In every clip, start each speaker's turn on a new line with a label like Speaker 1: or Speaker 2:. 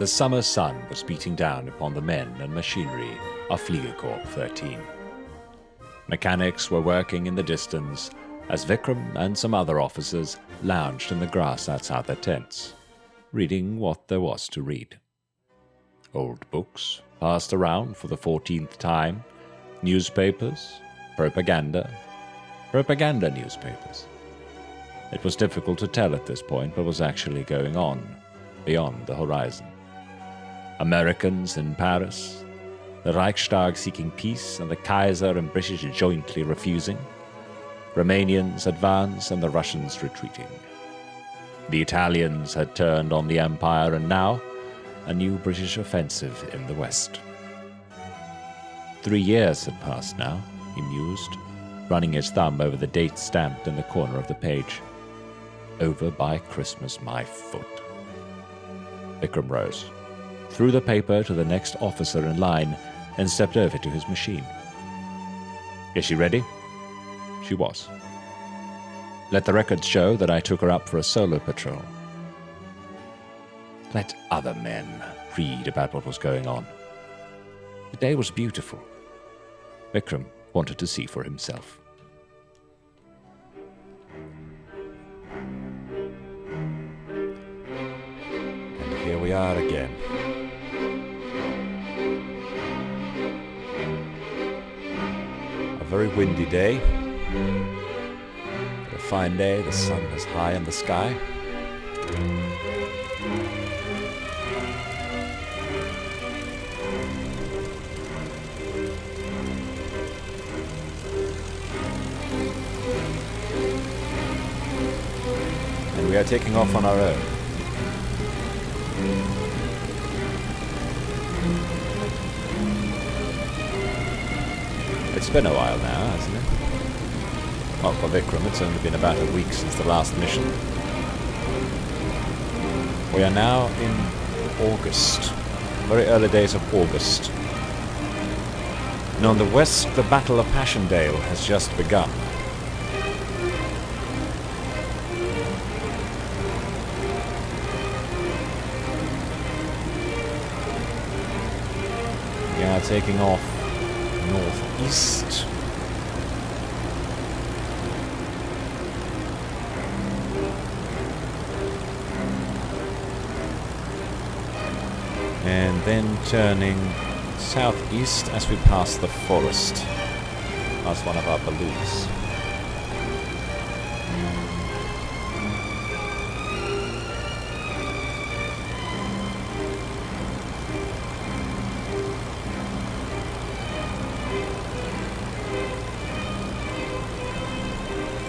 Speaker 1: The summer sun was beating down upon the men and machinery of Fliegerkorps 13. Mechanics were working in the distance as Vikram and some other officers lounged in the grass outside their tents, reading what there was to read. Old books, passed around for the 14th time, newspapers, propaganda newspapers. It was difficult to tell at this point what was actually going on beyond the horizon. Americans in Paris, the Reichstag seeking peace and the Kaiser and British jointly refusing, Romanians advance and the Russians retreating. The Italians had turned on the Empire, and now a new British offensive in the west. 3 years had passed now, he mused, running his thumb over the date stamped in the corner of the page. Over by Christmas, my foot. Vikram rose, threw the paper to the next officer in line, and stepped over to his machine. Is she ready? She was. Let the records show that I took her up for a solo patrol. Let other men read about what was going on. The day was beautiful. Vikram wanted to see for himself. And here we are again. A very windy day. A fine day, the sun is high in the sky. And we are taking off on our own. It's been a while now, hasn't it? Well, for Vikram, it's only been about a week since the last mission. We are now in August, very early days of August. And on the west, the Battle of Passchendaele has just begun. We are taking off northeast. And then turning southeast as we pass the forest, past one of our balloons.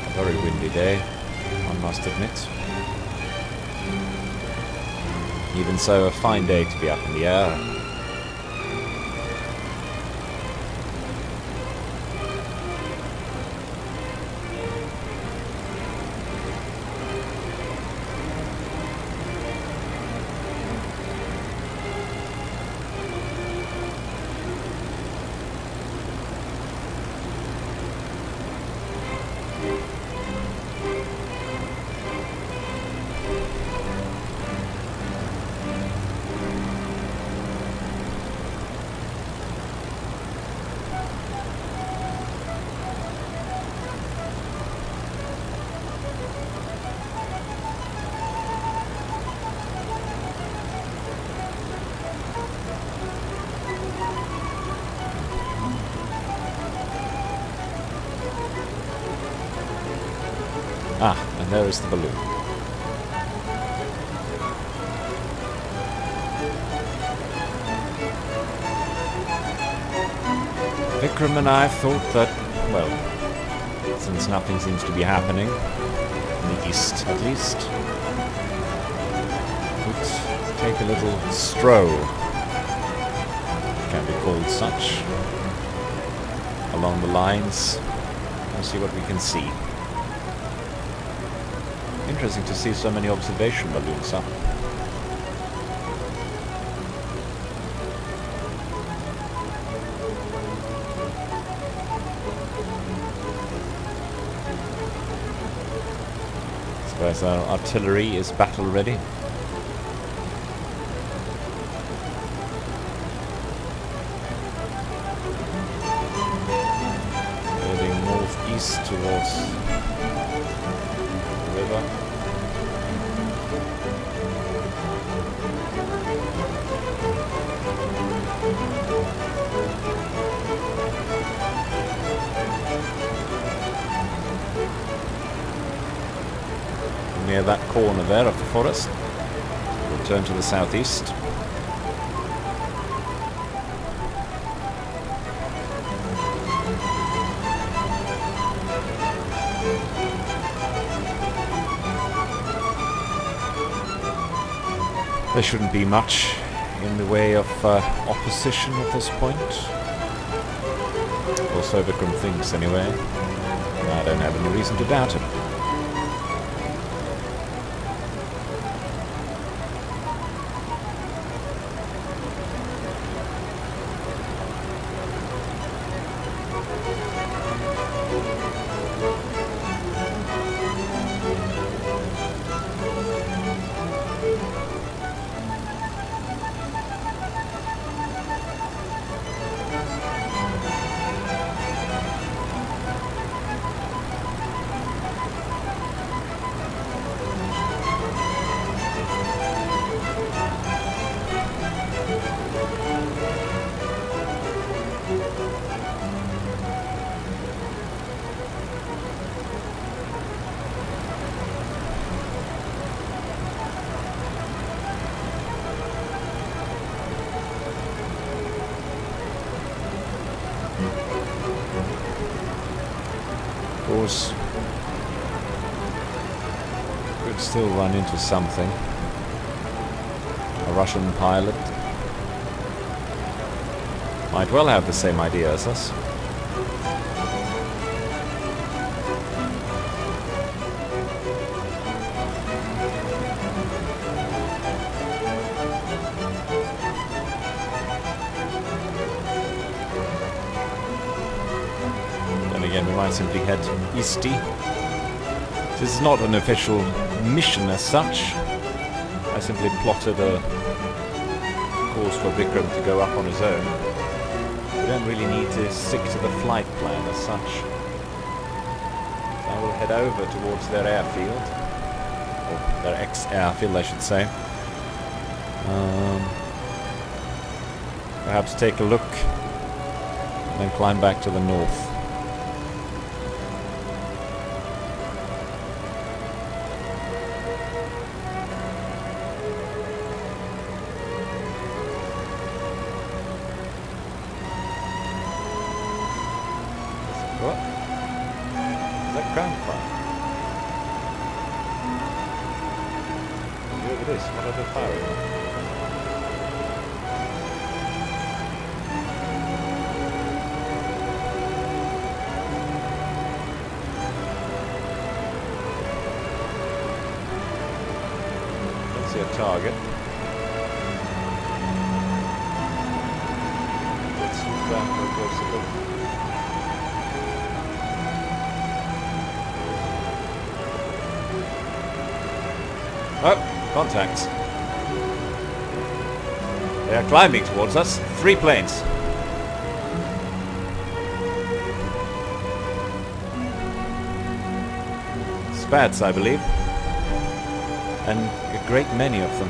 Speaker 1: A very windy day, one must admit. Even so, a fine day to be up in the air. Ah, and there is the balloon. Vikram and I thought that, well, since nothing seems to be happening, in the east at least, we'd take a little stroll, it can be called such, along the lines, and see what we can see. Interesting to see so many observation balloons up. Suppose our artillery is battle ready. towards the river. Near that corner there of the forest. We'll turn to the southeast. There shouldn't be much in the way of opposition at this point. Or so Vikram thinks anyway. I don't have any reason to doubt him. Of course, could still run into something. A Russian pilot might well have the same idea as us. Again, we might simply head easty. This is not an official mission as such. I simply plotted a course for Vikram to go up on his own. We don't really need to stick to the flight plan as such. I will head over towards their airfield. Or their ex-airfield, I should say. Perhaps take a look and then climb back to the north. What? Is that ground fire? Look at this, what are they firing? Don't see a target. Let's move back for a closer look. Oh, contacts. They are climbing towards us. 3 planes. Spads, I believe. And a great many of them.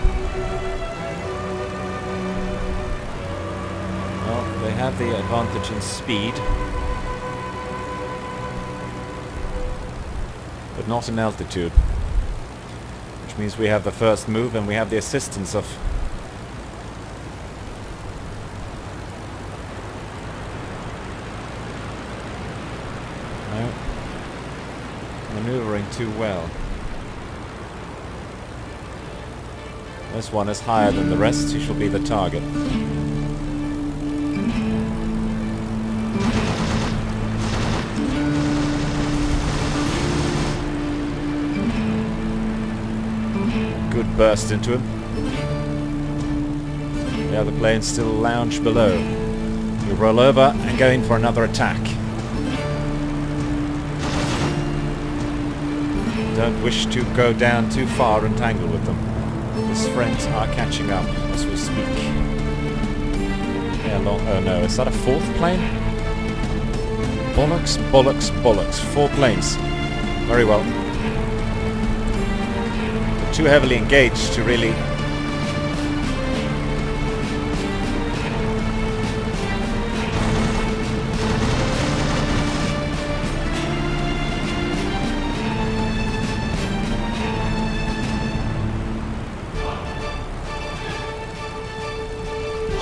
Speaker 1: Well, they have the advantage in speed. But not in altitude. Which means we have the first move and we have the assistance of maneuvering too well. This one is higher than the rest, he shall be the target. Good burst into him. The other planes still lounge below. We roll over and go in for another attack. Don't wish to go down too far and tangle with them. His friends are catching up as we speak. Yeah, oh no, is that a 4th plane? Bollocks, bollocks, bollocks. 4 planes. Very well. Too heavily engaged to really...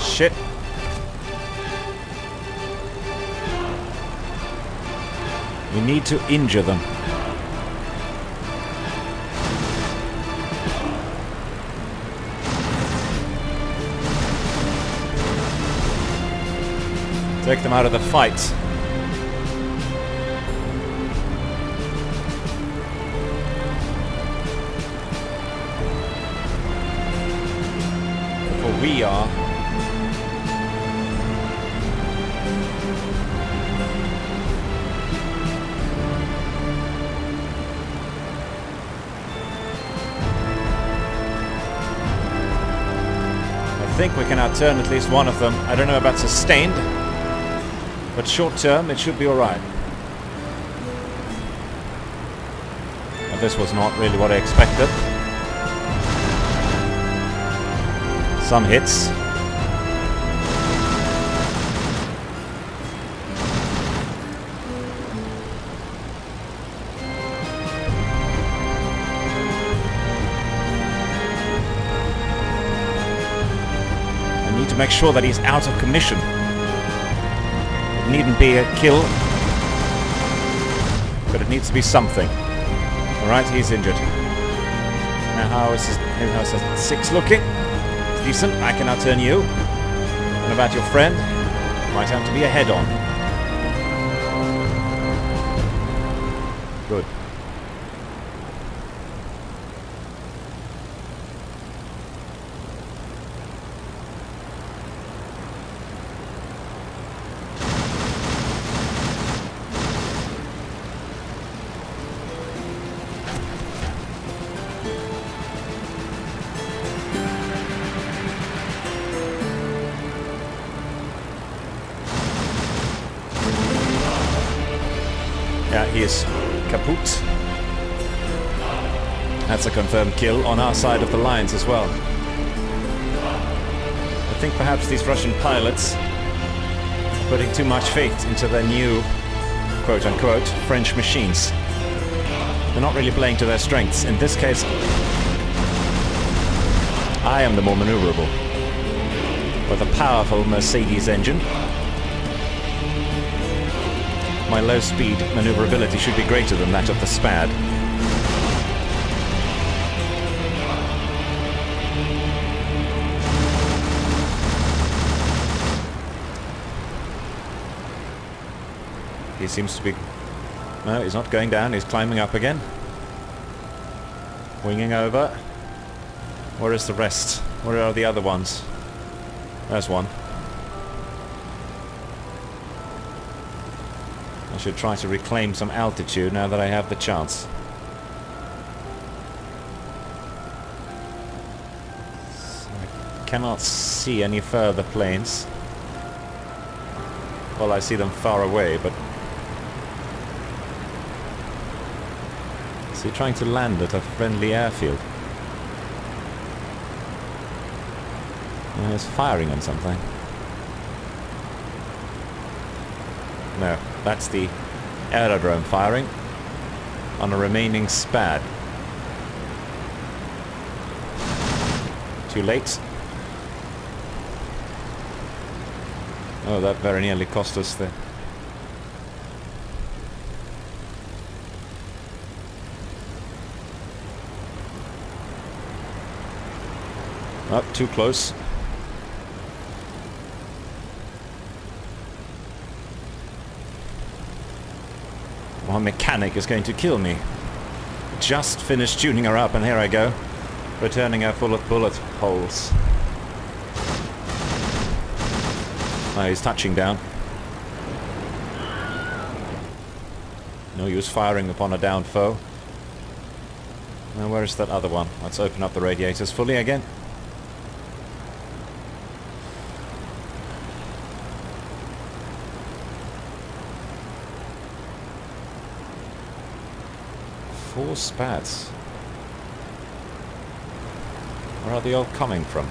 Speaker 1: Shit. We need to injure them. Take them out of the fight. For we are... I think we can outturn at least one of them. I don't know about sustained, but short term it should be alright. This was not really what I expected. Some hits. To make sure that he's out of commission. It needn't be a kill, but it needs to be something. Alright, he's injured. Now how's that 6 looking? It's decent, I can outturn you. And about your friend, might have to be a head-on. Good. Yeah, he is kaput. That's a confirmed kill on our side of the lines as well. I think perhaps these Russian pilots are putting too much faith into their new, quote-unquote, French machines. They're not really playing to their strengths. In this case, I am the more maneuverable. With a powerful Mercedes engine, my low-speed maneuverability should be greater than that of the Spad. He seems to be... No, he's not going down, he's climbing up again. Winging over. Where is the rest? Where are the other ones? There's one. I should try to reclaim some altitude now that I have the chance. So I cannot see any further planes. Well, I see them far away, but... Is he trying to land at a friendly airfield? He's firing on something. No, that's the aerodrome firing on a remaining Spad. Too late. Oh, that very nearly cost us the... Oh, too close. Our mechanic is going to kill me. Just finished tuning her up and here I go. Returning her full of bullet holes. Oh, he's touching down. No use firing upon a downed foe. Now where is that other one? Let's open up the radiators fully again. More spats. Where are they all coming from?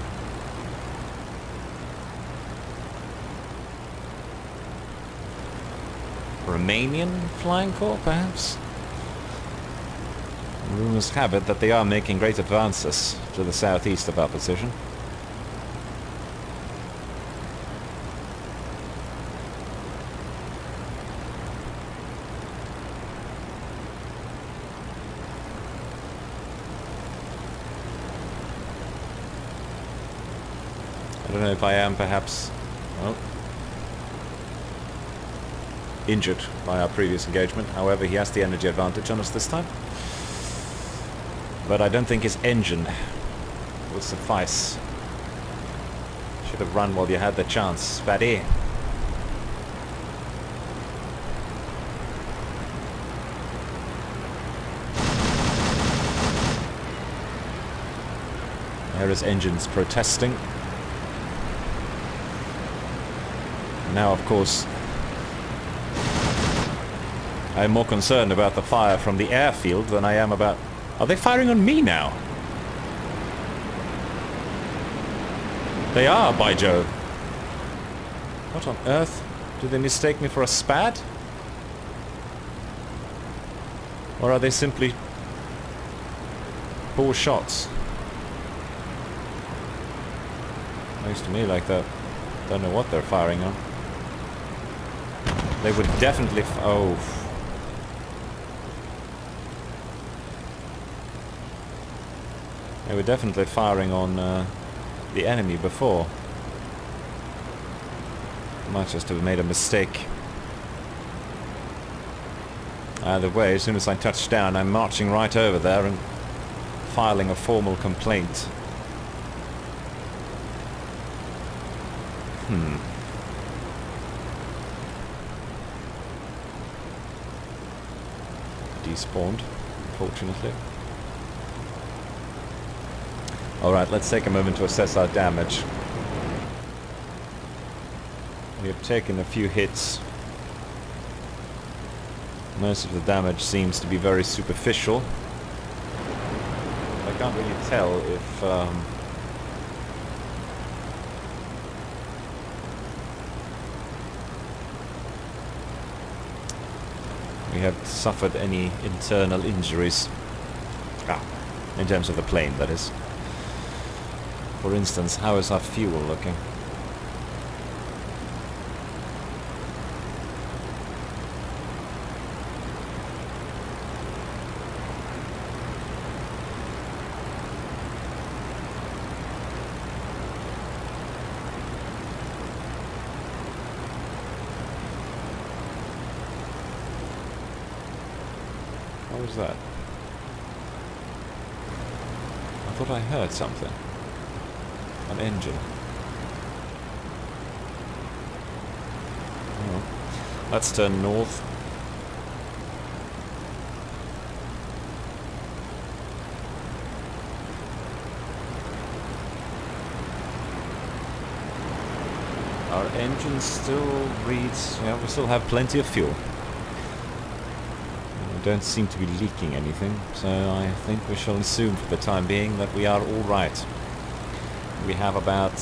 Speaker 1: Romanian flying corps, perhaps? Rumours have it that they are making great advances to the southeast of our position. I don't know if I am perhaps, well, injured by our previous engagement. However, he has the energy advantage on us this time. But I don't think his engine will suffice. Should have run while you had the chance, Paddy. There his engines protesting. Now, of course, I am more concerned about the fire from the airfield than I am about... Are they firing on me now? They are, by Jove. What on earth? Did they mistake me for a SPAD? Or are they simply poor shots? Looks to me like that. Don't know what they're firing on. They would definitely... Oh. They were definitely firing on the enemy before. Might just have made a mistake. Either way, as soon as I touch down, I'm marching right over there and filing a formal complaint. Despawned, unfortunately. Alright, let's take a moment to assess our damage. We have taken a few hits. Most of the damage seems to be very superficial. I can't really tell if... we have suffered any internal injuries. In terms of the plane, that is. For instance, how is our fuel looking? What was that? I thought I heard something. An engine. Oh. Let's turn north. Our engine still reads... Yeah, we still have plenty of fuel. We don't seem to be leaking anything, so I think we shall assume for the time being that we are all right. We have about...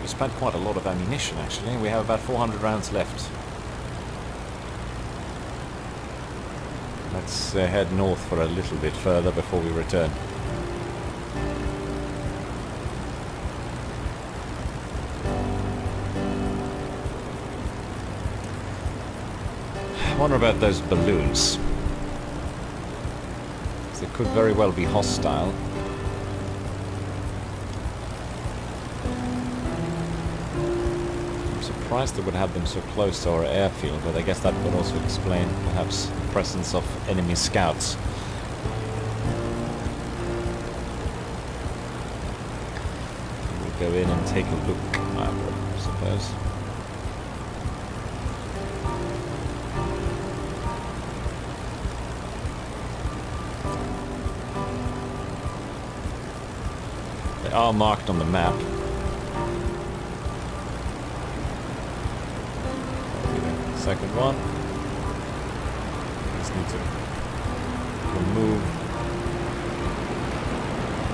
Speaker 1: we spent quite a lot of ammunition, actually. We have about 400 rounds left. Let's head north for a little bit further before we return. I wonder about those balloons. They could very well be hostile. Surprised they would have them so close to our airfield, but I guess that would also explain perhaps the presence of enemy scouts. We'll go in and take a look, I suppose. They are marked on the map. Second one. Just need to remove.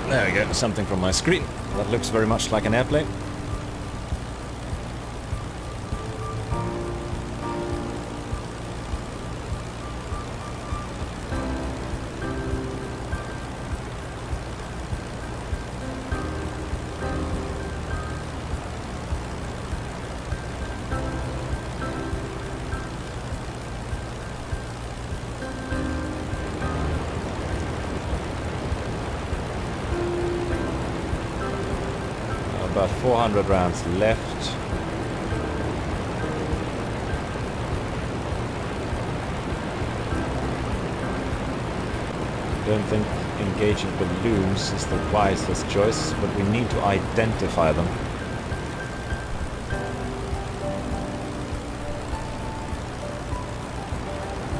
Speaker 1: There we go, something from my screen. That looks very much like an airplane. About 400 rounds left. I don't think engaging balloons is the wisest choice, but we need to identify them.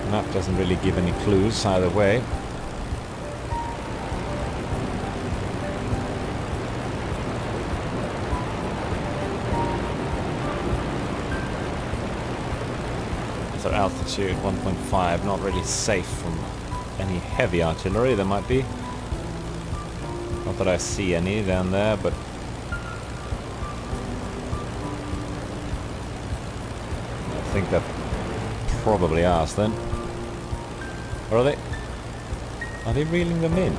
Speaker 1: The map doesn't really give any clues either way. Altitude 1.5, not really safe from any heavy artillery. There might be. Not that I see any down there, but I think that probably ours then. Or are they? Are they reeling them in?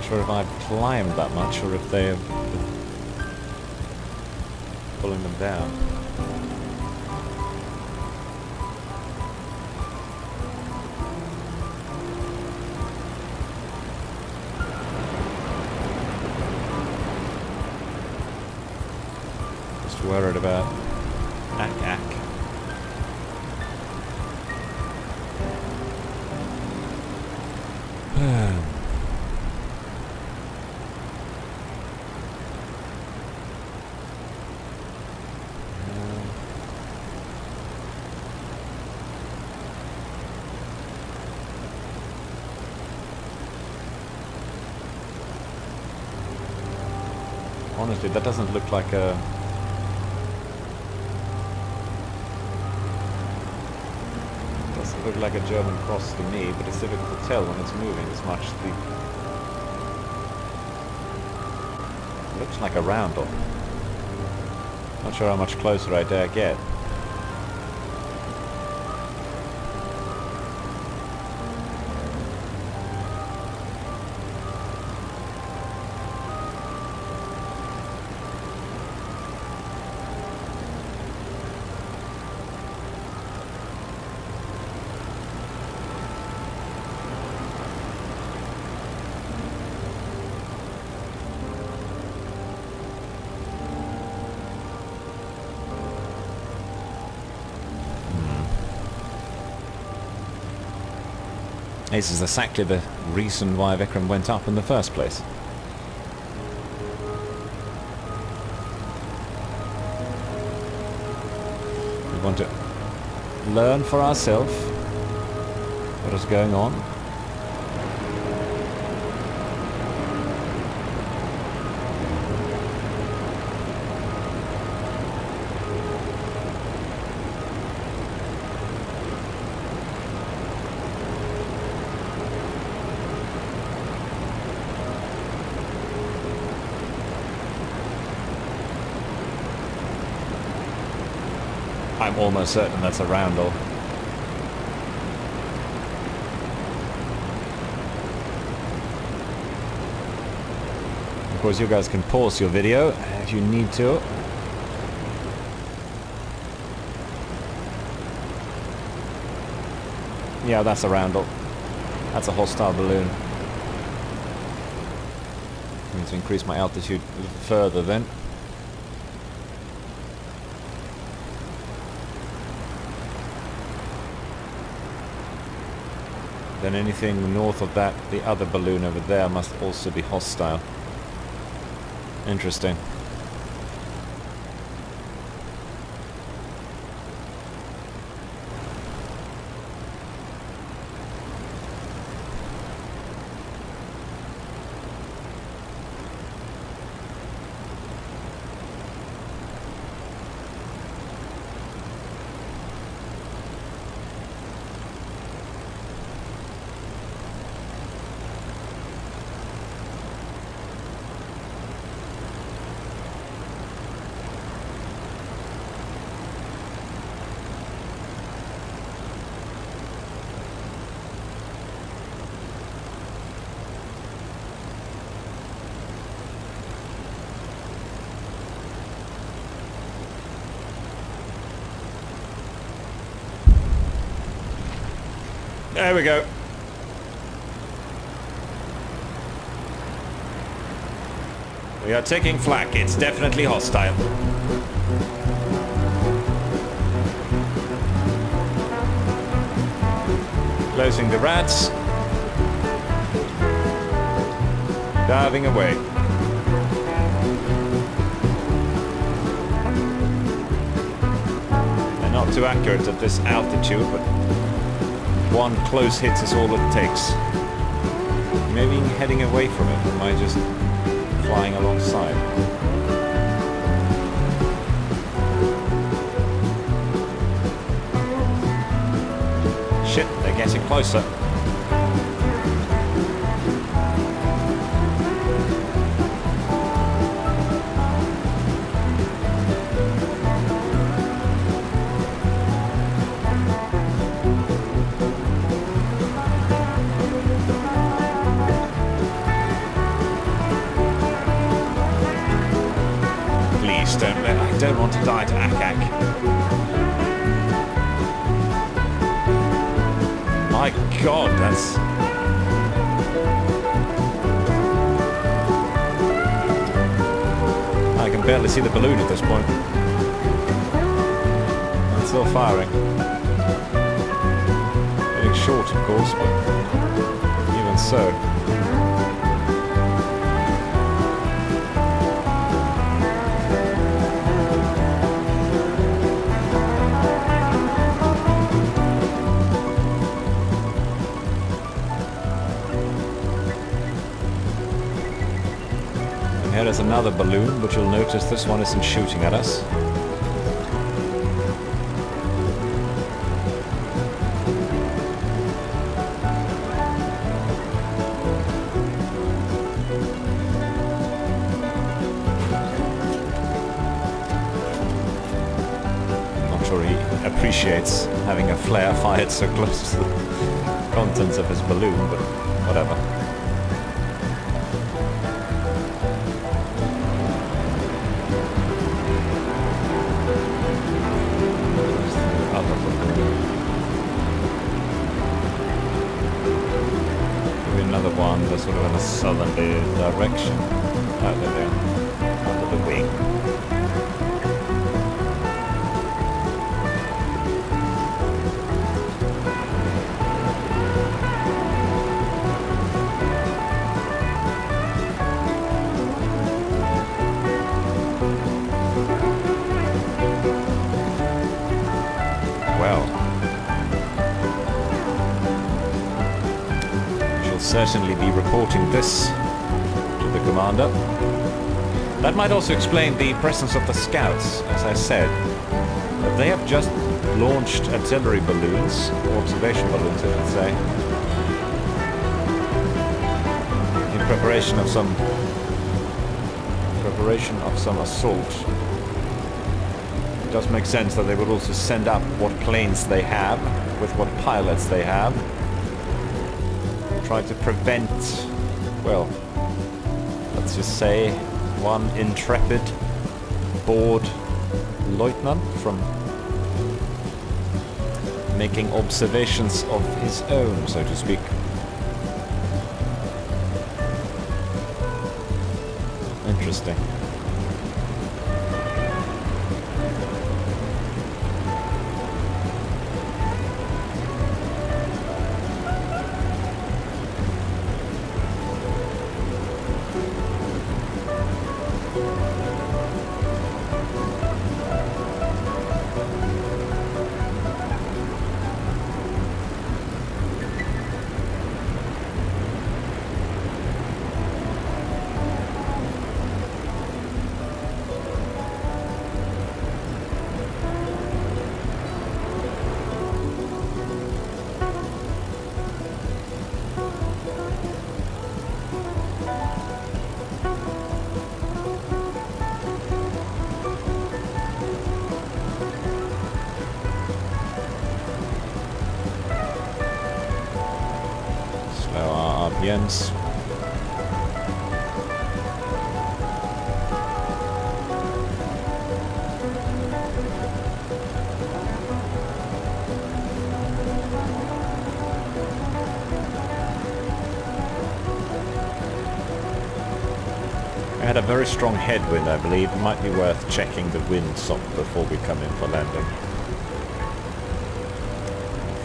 Speaker 1: Sure if I've climbed that much or if they're pulling them down. Just worried about Ack. Honestly, that doesn't look like a... doesn't look like a German cross to me, but it's difficult to tell when it's moving as much. It looks like a roundel. Not sure how much closer I dare get. This is exactly the reason why Vikram went up in the first place. We want to learn for ourselves what is going on. I'm almost certain that's a roundel. Of course, you guys can pause your video if you need to. Yeah, that's a roundel. That's a hostile balloon. I need to increase my altitude a little further then. Then anything north of that, the other balloon over there, must also be hostile. Interesting. There we go. We are taking flak. It's definitely hostile. Closing the rats. Diving away. They're not too accurate at this altitude, but one close hit is all it takes. Maybe heading away from it, or am I just flying alongside? Shit, they're getting closer. I don't want to die to Akak. My God, that's... I can barely see the balloon at this point. It's still firing. Getting short, of course, but even so. Here is another balloon, but you'll notice this one isn't shooting at us. Not sure he appreciates having a flare fired so close to the contents of his balloon, but whatever. Sort of in a southerly direction. Oh, there they are. Under the wing. Well. Certainly be reporting this to the commander. That might also explain the presence of the scouts, as I said. They have just launched artillery balloons, or observation balloons, I should say, in preparation of some assault. It does make sense that they would also send up what planes they have, with what pilots they have. Try to prevent, well, let's just say, one intrepid bored lieutenant from making observations of his own, so to speak. Interesting. Jens. We had a very strong headwind, I believe. It might be worth checking the windsock before we come in for landing.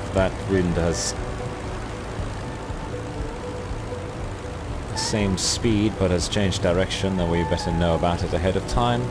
Speaker 1: If that wind has the same speed but has changed direction, then we better know about it ahead of time.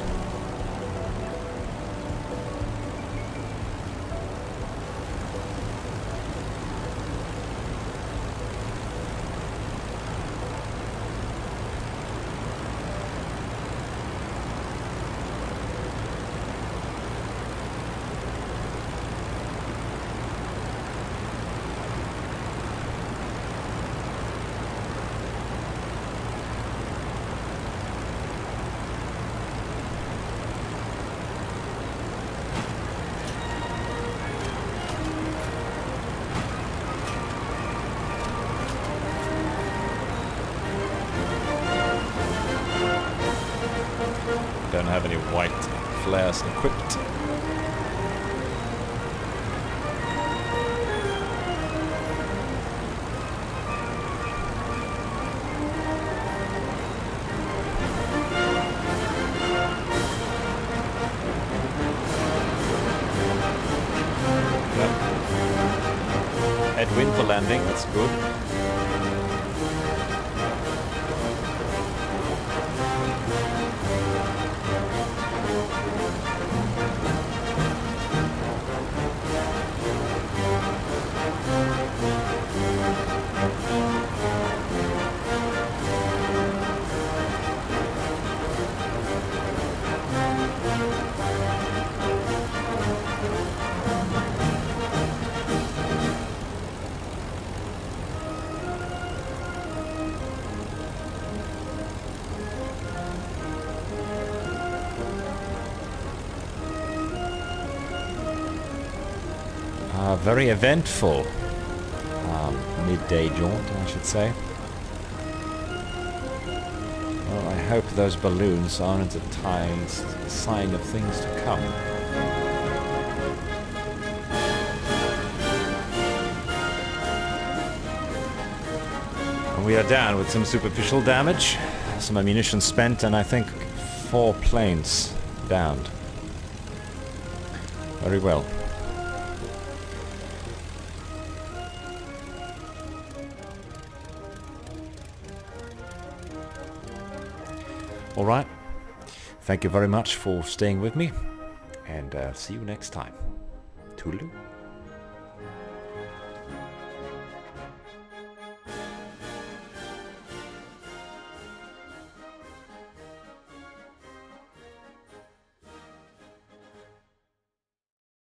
Speaker 1: Don't have any white flares equipped. Yep. Headwind for landing, that's good. Very eventful midday jaunt, I should say. Well, I hope those balloons aren't a sign of things to come. And we are down with some superficial damage, some ammunition spent, and I think 4 planes downed. Very well. Alright, thank you very much for staying with me, and see you next time. Toodaloo.